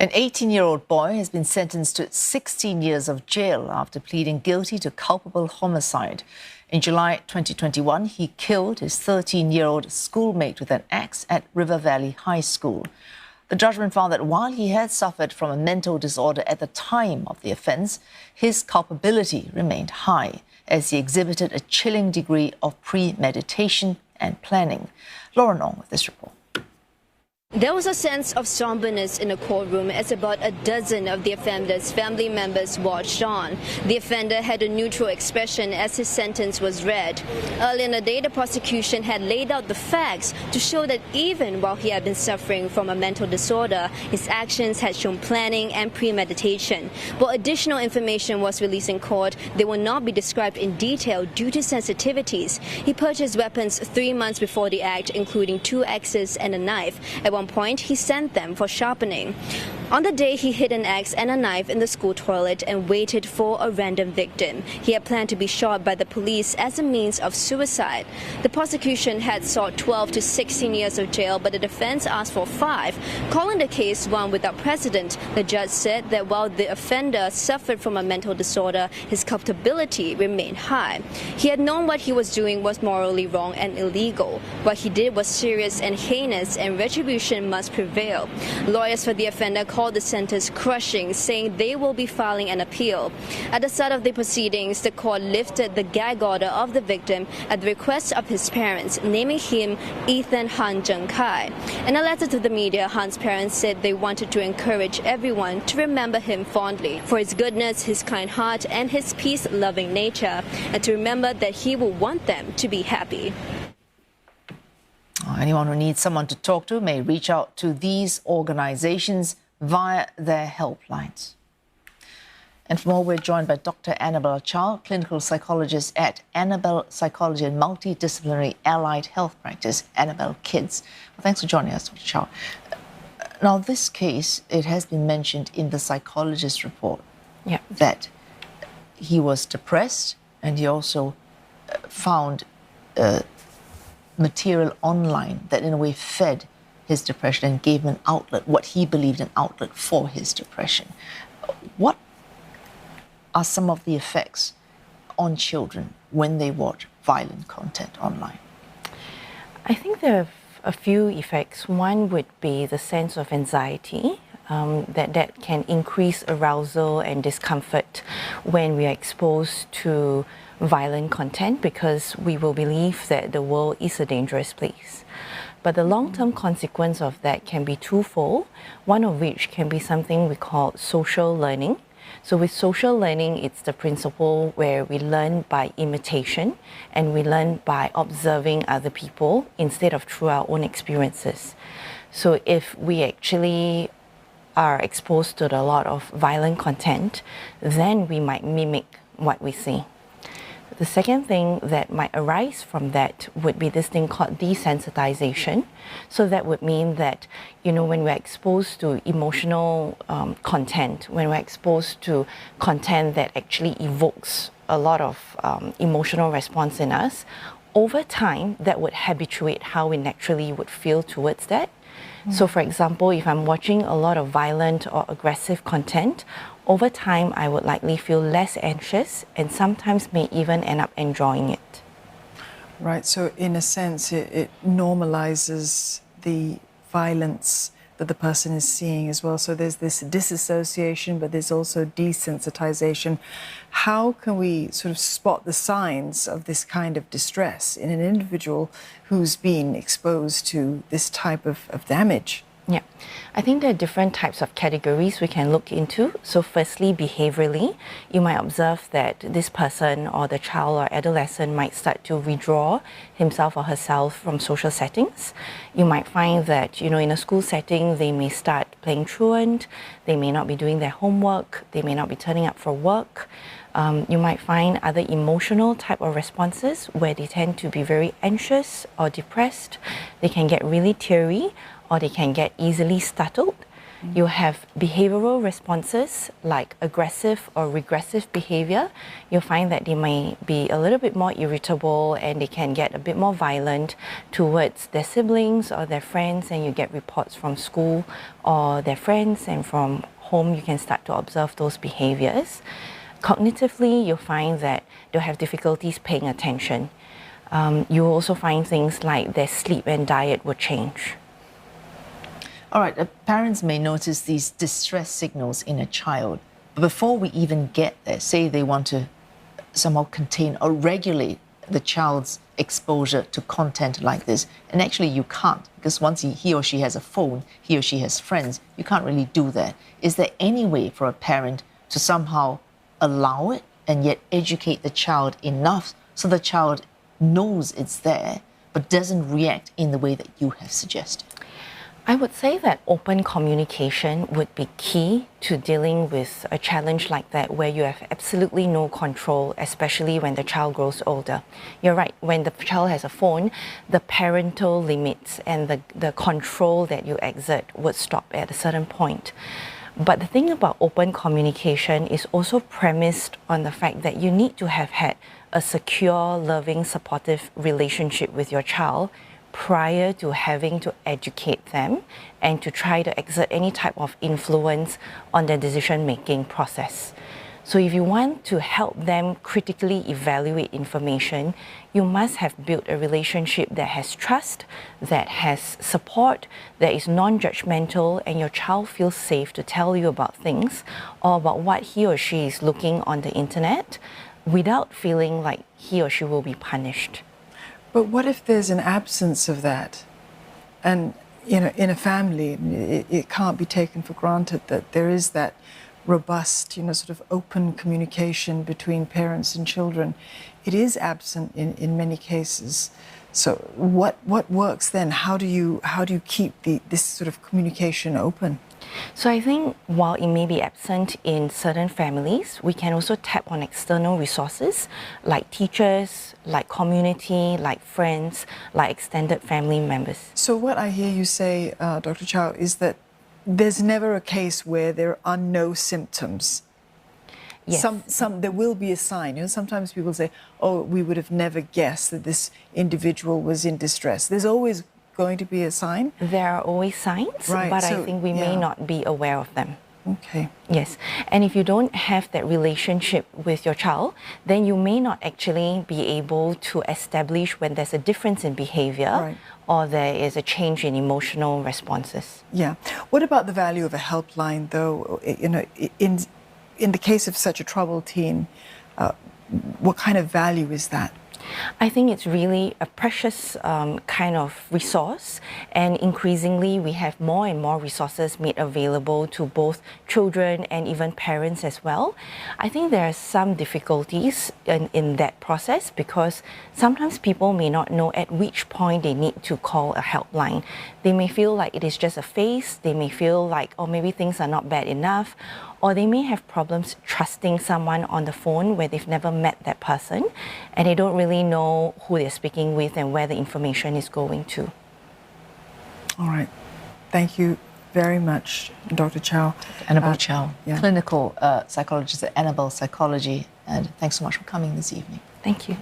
An 18-year-old boy has been sentenced to 16 years of jail after pleading guilty to culpable homicide. In July 2021, he killed his 13-year-old schoolmate with an axe at River Valley High School. The judgment found that while he had suffered from a mental disorder at the time of the offence, his culpability remained high, as he exhibited a chilling degree of premeditation and planning. Lauren Ong with this report. There was a sense of somberness in the courtroom as about a dozen of the offender's family members watched on. The offender had a neutral expression as his sentence was read. Early in the day, the prosecution had laid out the facts to show that even while he had been suffering from a mental disorder, his actions had shown planning and premeditation. But additional information was released in court. They will not be described in detail due to sensitivities. He purchased weapons 3 months before the act, including 2 axes and a knife. At one point, he sent them for sharpening. On the day, he hid an axe and a knife in the school toilet and waited for a random victim. He had planned to be shot by the police as a means of suicide. The prosecution had sought 12 to 16 years of jail, but the defense asked for 5. Calling the case one without precedent, the judge said that while the offender suffered from a mental disorder, his culpability remained high. He had known what he was doing was morally wrong and illegal. What he did was serious and heinous, and retribution must prevail. Lawyers for the offender called the sentence crushing, saying they will be filing an appeal. At the start of the proceedings, the court lifted the gag order of the victim at the request of his parents, naming him Ethan Han Zheng Kai. In a letter to the media, Han's parents said they wanted to encourage everyone to remember him fondly for his goodness, his kind heart, and his peace-loving nature, and to remember that he will want them to be happy. Anyone who needs someone to talk to may reach out to these organizations via their helplines. And for more, we're joined by Dr. Annabelle Chow, clinical psychologist at Annabelle Psychology and Multidisciplinary Allied Health Practice, Annabelle Kids. Well, thanks for joining us, Dr. Chow. Now, this case, it has been mentioned in the psychologist's report that he was depressed, and he also found material online that in a way fed his depression and gave him an outlet, what he believed an outlet for his depression. What are some of the effects on children when they watch violent content online? I think there are a few effects. One would be the sense of anxiety, that can increase arousal and discomfort when we are exposed to violent content, because we will believe that the world is a dangerous place. But the long-term consequence of that can be twofold, one of which can be something we call social learning. So with social learning, it's the principle where we learn by imitation and we learn by observing other people instead of through our own experiences. So if we actually are exposed to a lot of violent content, then we might mimic what we see. The second thing that might arise from that would be this thing called desensitization. So that would mean that, when we're exposed to emotional content, when we're exposed to content that actually evokes a lot of emotional response in us, over time, that would habituate how we naturally would feel towards that. So for example, if I'm watching a lot of violent or aggressive content, over time I would likely feel less anxious and sometimes may even end up enjoying it. Right, so in a sense it normalizes the violence that the person is seeing as well. So there's this disassociation, but there's also desensitization. How can we sort of spot the signs of this kind of distress in an individual who's been exposed to this type of damage? Yeah, I think there are different types of categories we can look into. So firstly, behaviorally, you might observe that this person or the child or adolescent might start to withdraw himself or herself from social settings. You might find that, in a school setting, they may start playing truant, they may not be doing their homework, they may not be turning up for work. You might find other emotional type of responses where they tend to be very anxious or depressed. They can get really teary, or they can get easily startled. You have behavioral responses like aggressive or regressive behavior. You'll find that they may be a little bit more irritable and they can get a bit more violent towards their siblings or their friends, and you get reports from school or their friends, and from home you can start to observe those behaviors. Cognitively, you'll find that they'll have difficulties paying attention. You'll also find things like their sleep and diet will change. All right, parents may notice these distress signals in a child, but before we even get there, say they want to somehow contain or regulate the child's exposure to content like this, and actually you can't, because once he or she has a phone, he or she has friends, you can't really do that. Is there any way for a parent to somehow allow it and yet educate the child enough so the child knows it's there but doesn't react in the way that you have suggested? I would say that open communication would be key to dealing with a challenge like that, where you have absolutely no control, especially when the child grows older. You're right, when the child has a phone, the parental limits and the control that you exert would stop at a certain point. But the thing about open communication is also premised on the fact that you need to have had a secure, loving, supportive relationship with your child prior to having to educate them and to try to exert any type of influence on their decision-making process. So if you want to help them critically evaluate information, you must have built a relationship that has trust, that has support, that is non-judgmental, and your child feels safe to tell you about things or about what he or she is looking on the internet without feeling like he or she will be punished. But what if there's an absence of that? And, you know, in a family, it can't be taken for granted that there is that robust, you know, sort of open communication between parents and children. It is absent in many cases. So what works then? How do you keep this sort of communication open? So I think while it may be absent in certain families, we can also tap on external resources like teachers, like community, like friends, like extended family members. So what I hear you say, Dr. Chow, is that there's never a case where there are no symptoms. Yes. There will be a sign. You know, sometimes people say, oh, we would have never guessed that this individual was in distress. There's always going to be a sign? There are always signs, right, but so, I think we may not be aware of them. Okay. Yes, and if you don't have that relationship with your child, then you may not actually be able to establish when there's a difference in behavior, right, or there is a change in emotional responses. Yeah. What about the value of a helpline, though? You know, in the case of such a troubled teen, what kind of value is that? I think it's really a precious kind of resource, and increasingly we have more and more resources made available to both children and even parents as well. I think there are some difficulties in that process because sometimes people may not know at which point they need to call a helpline. They may feel like it is just a phase, they may feel like, oh, maybe things are not bad enough, or they may have problems trusting someone on the phone where they've never met that person and they don't really know who they're speaking with and where the information is going to. All right. Thank you very much, Dr. Chow. Annabelle Chow, yeah, clinical psychologist at Annabelle Psychology, and thanks so much for coming this evening. Thank you.